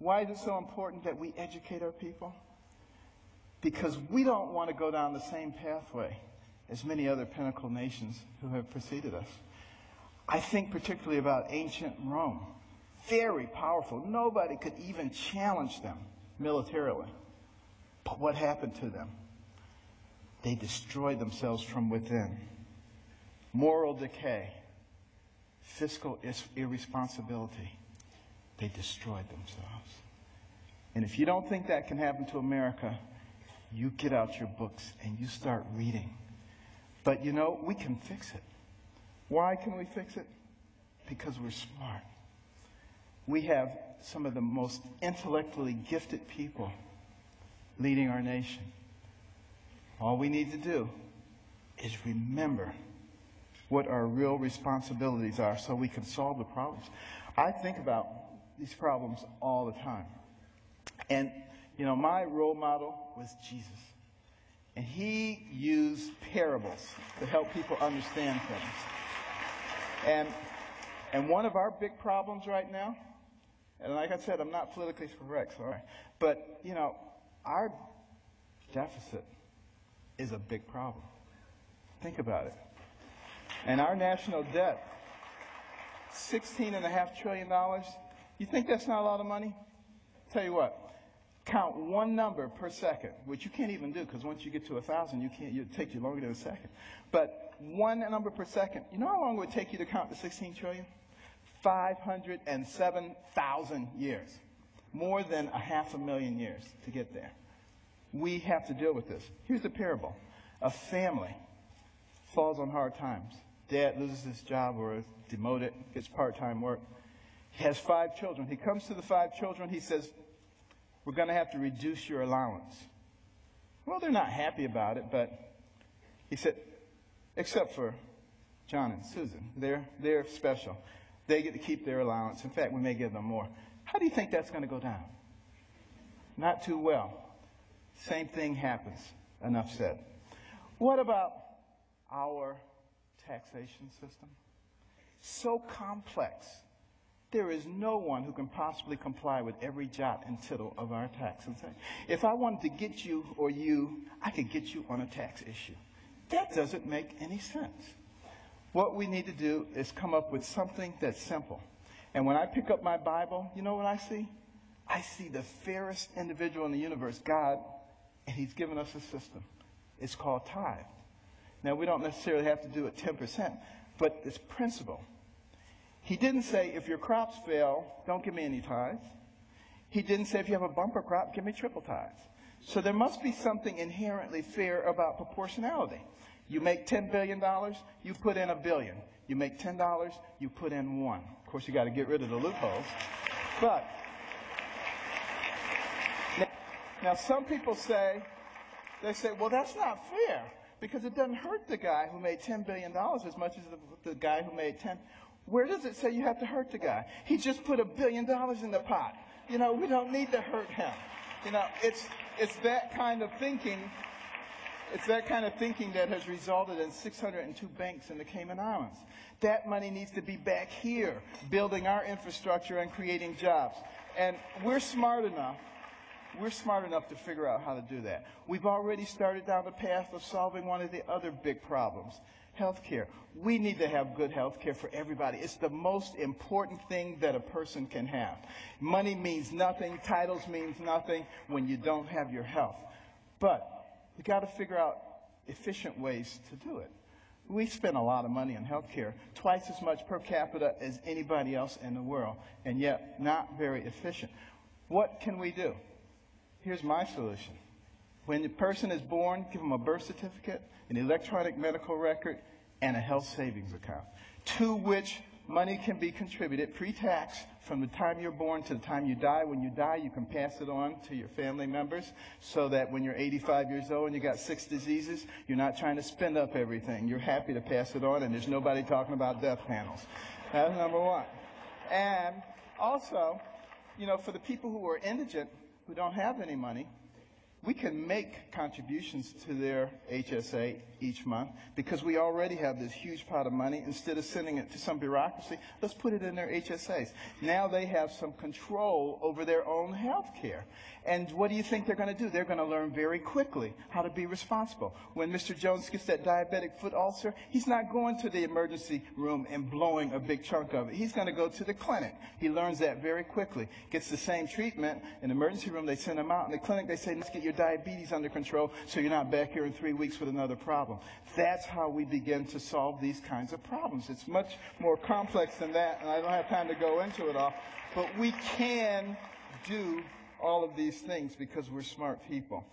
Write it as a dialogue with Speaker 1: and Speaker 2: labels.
Speaker 1: Why is it so important that we educate our people? Because we don't want to go down the same pathway as many other pinnacle nations who have preceded us. I think particularly about ancient Rome. Very powerful. Nobody could even challenge them militarily. But what happened to them? They destroyed themselves from within. Moral decay, fiscal irresponsibility. They destroyed themselves. And if you don't think that can happen to America, you get out your books and you start reading. But you know, we can fix it. Why can we fix it? Because we're smart. We have some of the most intellectually gifted people leading our nation. All we need to do is remember what our real responsibilities are so we can solve the problems. I think about these problems all the time. And, you know, my role model was Jesus. And he used parables to help people understand things. And one of our big problems right now, and like I said, I'm not politically correct, sorry, but, you know, our deficit is a big problem. Think about it. And our national debt, $16.5 trillion. You think that's not a lot of money? Tell you what, count one number per second, which you can't even do because once you get to 1,000, it takes you longer than a second. But one number per second. You know how long it would take you to count the 16 trillion? 507,000 years. More than 500,000 years to get there. We have to deal with this. Here's the parable. A family falls on hard times. Dad loses his job or is demoted, gets part-time work. He has 5 children. He comes to the 5 children. He says, we're going to have to reduce your allowance. Well, they're not happy about it, but he said, except for John and Susan. They're special. They get to keep their allowance. In fact, we may give them more. How do you think that's going to go down? Not too well. Same thing happens. Enough said. What about our taxation system? So complex. There is no one who can possibly comply with every jot and tittle of our taxes. If I wanted to get you or you, I could get you on a tax issue. That doesn't make any sense. What we need to do is come up with something that's simple. And when I pick up my Bible, you know what I see? I see the fairest individual in the universe, God, and he's given us a system. It's called tithe. Now, we don't necessarily have to do it 10%, but it's principle. He didn't say, if your crops fail, don't give me any tithes. He didn't say, if you have a bumper crop, give me triple tithes. So there must be something inherently fair about proportionality. You make $10 billion, you put in $1 billion. You make $10, you put in 1. Of course, you got to get rid of the loopholes. But now some people say, well, that's not fair because it doesn't hurt the guy who made $10 billion as much as the guy who made 10. Where does it say you have to hurt the guy? He just put $1 billion in the pot. You know, we don't need to hurt him. You know, it's that kind of thinking. It's that kind of thinking that has resulted in 602 banks in the Cayman Islands. That money needs to be back here, building our infrastructure and creating jobs. And we're smart enough to figure out how to do that. We've already started down the path of solving one of the other big problems, health care. We need to have good health care for everybody. It's the most important thing that a person can have. Money means nothing. Titles means nothing when you don't have your health. But we got to figure out efficient ways to do it. We spend a lot of money on health care, twice as much per capita as anybody else in the world, and yet not very efficient. What can we do? Here's my solution. When the person is born, give them a birth certificate, an electronic medical record, and a health savings account, to which money can be contributed pre-tax from the time you're born to the time you die. When you die, you can pass it on to your family members so that when you're 85 years old and you got 6 diseases, you're not trying to spend up everything. You're happy to pass it on, and there's nobody talking about death panels. That's number one. And also, you know, for the people who are indigent, who don't have any money, We can make contributions to their HSA each month because we already have this huge pot of money. Instead of sending it to some bureaucracy, let's put it in their HSAs. Now they have some control over their own health care. And what do you think they're going to do? They're going to learn very quickly how to be responsible. When Mr. Jones gets that diabetic foot ulcer, he's not going to the emergency room and blowing a big chunk of it. He's going to go to the clinic. He learns that very quickly. Gets the same treatment. In the emergency room, they send him out. In the clinic, they say, let's get your diabetes under control so you're not back here in 3 weeks with another problem. That's how we begin to solve these kinds of problems. It's much more complex than that, and I don't have time to go into it all. But we can do all of these things because we're smart people.